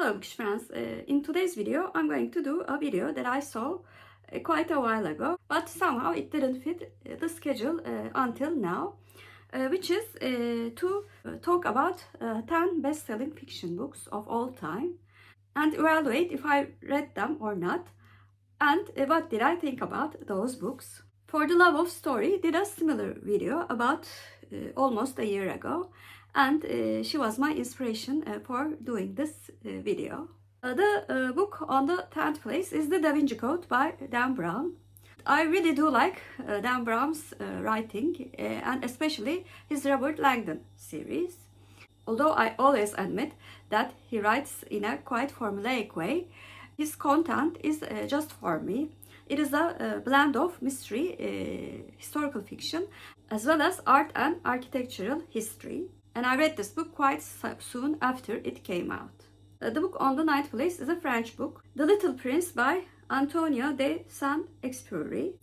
Hello Bookish friends, in today's video I'm going to do a video that I saw quite a while ago, but somehow it didn't fit the schedule until now, which is to talk about 10 best-selling fiction books of all time and evaluate if I read them or not, and what did I think about those books. For the Love of Story did a similar video about almost a year ago, and she was my inspiration for doing this video. The book on the 10th place is The Da Vinci Code by Dan Brown. I really do like Dan Brown's writing, and especially his Robert Langdon series. Although I always admit that he writes in a quite formulaic way, his content is just for me. It is a blend of mystery, historical fiction, as well as art and architectural history. And I read this book quite soon after it came out. The book on the 9th place is a French book, The Little Prince by Antoine de Saint-Exupery.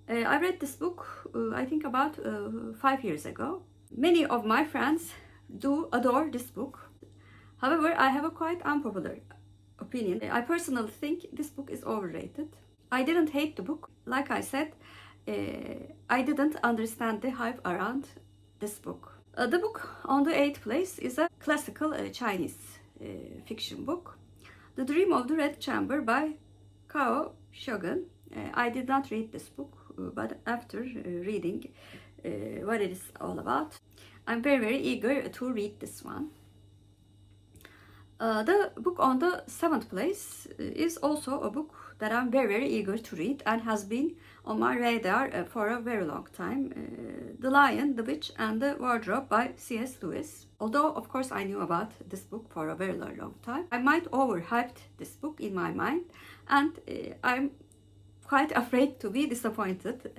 I read this book, I think about 5 years ago. Many of my friends do adore this book. However, I have a quite unpopular opinion. I personally think this book is overrated. I didn't hate the book. Like I said, I didn't understand the hype around this book. The book on the 8th place is a classical Chinese fiction book, The Dream of the Red Chamber by Cao Shogun. I did not read this book, but after reading what it is all about, I'm very eager to read this one. The book on the 7th place is also a book that I'm very eager to read and has been on my radar for a very long time. The Lion, the Witch and the Wardrobe by C.S. Lewis. Although of course I knew about this book for a very long time, I might overhyped this book in my mind, and I'm quite afraid to be disappointed,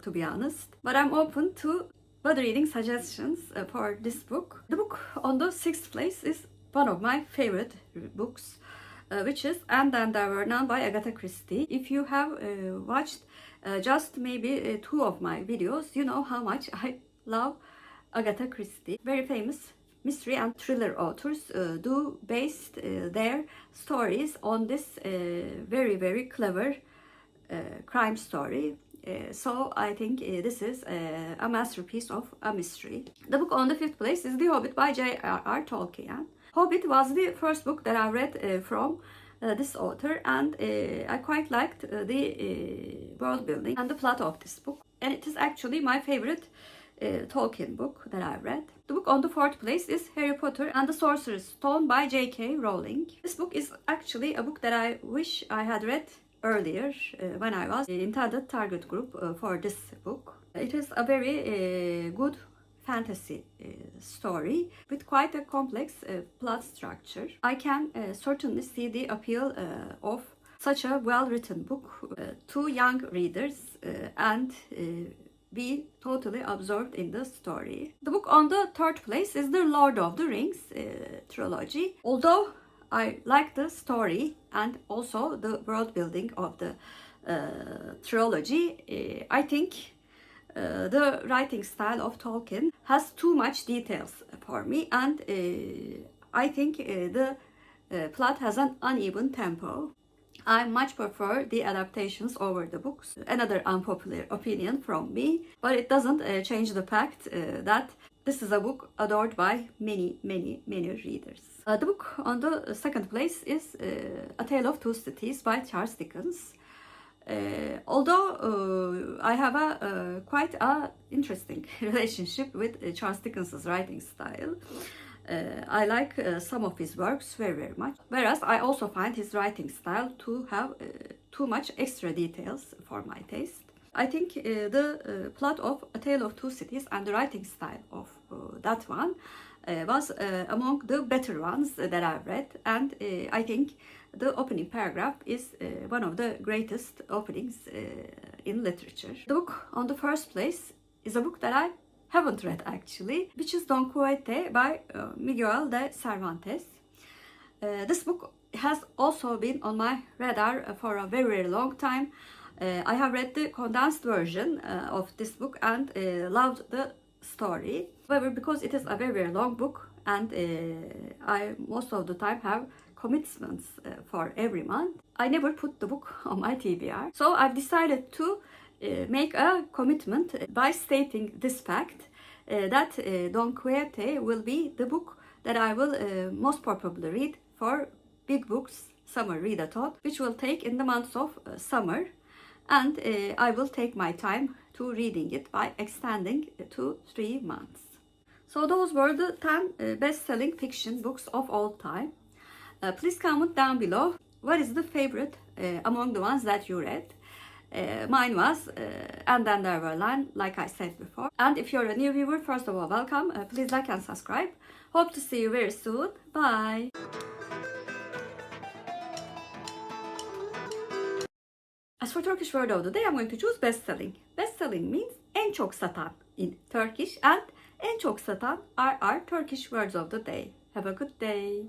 to be honest. But I'm open to further reading suggestions for this book. The book on the 6th place is one of my favorite books, which is And Then There Were None by Agatha Christie. If you have watched just maybe 2 of my videos, you know how much I love Agatha Christie. Very famous mystery and thriller authors do base their stories on this very clever crime story. So I think this is a masterpiece of a mystery. The book on the 5th place is The Hobbit by J.R.R. Tolkien. Hobbit was the first book that I read from this author, and I quite liked the world building and the plot of this book. And it is actually my favorite Tolkien book that I read. The book on the 4th place is Harry Potter and the Sorcerer's Stone by J.K. Rowling. This book is actually a book that I wish I had read earlier when I was intended target group for this book. It is a very good fantasy story with quite a complex plot structure. I can certainly see the appeal of such a well-written book to young readers and be totally absorbed in the story. The book on the 3rd place is the Lord of the Rings trilogy. Although I like the story and also the world building of the trilogy, I think the writing style of Tolkien has too much details for me, and I think the plot has an uneven tempo. I much prefer the adaptations over the books. Another unpopular opinion from me, but it doesn't change the fact that this is a book adored by many readers. The book on the 2nd place is A Tale of Two Cities by Charles Dickens. Although I have a quite interesting relationship with Charles Dickens's writing style, I like some of his works very much. Whereas I also find his writing style to have too much extra details for my taste. I think the plot of A Tale of Two Cities and the writing style of that one was among the better ones that I've read, and I think the opening paragraph is one of the greatest openings in literature. The book on the 1st place is a book that I haven't read actually, which is Don Quixote by Miguel de Cervantes. This book has also been on my radar for a very long time. I have read the condensed version of this book and loved the story. However, because it is a very long book and I most of the time have commitments for every month, I never put the book on my TBR. So I've decided to make a commitment by stating this fact that Don Quixote will be the book that I will most probably read for Big Books Summer Readathon, which will take in the months of summer, and I will take my time to reading it by extending to 3 months. So those were the 10 best-selling fiction books of all time. Please comment down below what is the favorite among the ones that you read. Mine was And Then There Were None, like I said before. And if you're a new viewer, first of all, welcome. Please like and subscribe. Hope to see you very soon. Bye. As for Turkish word of the day, I'm going to choose bestselling. Bestselling means en çok satan in Turkish, and en çok satan are our Turkish words of the day. Have a good day.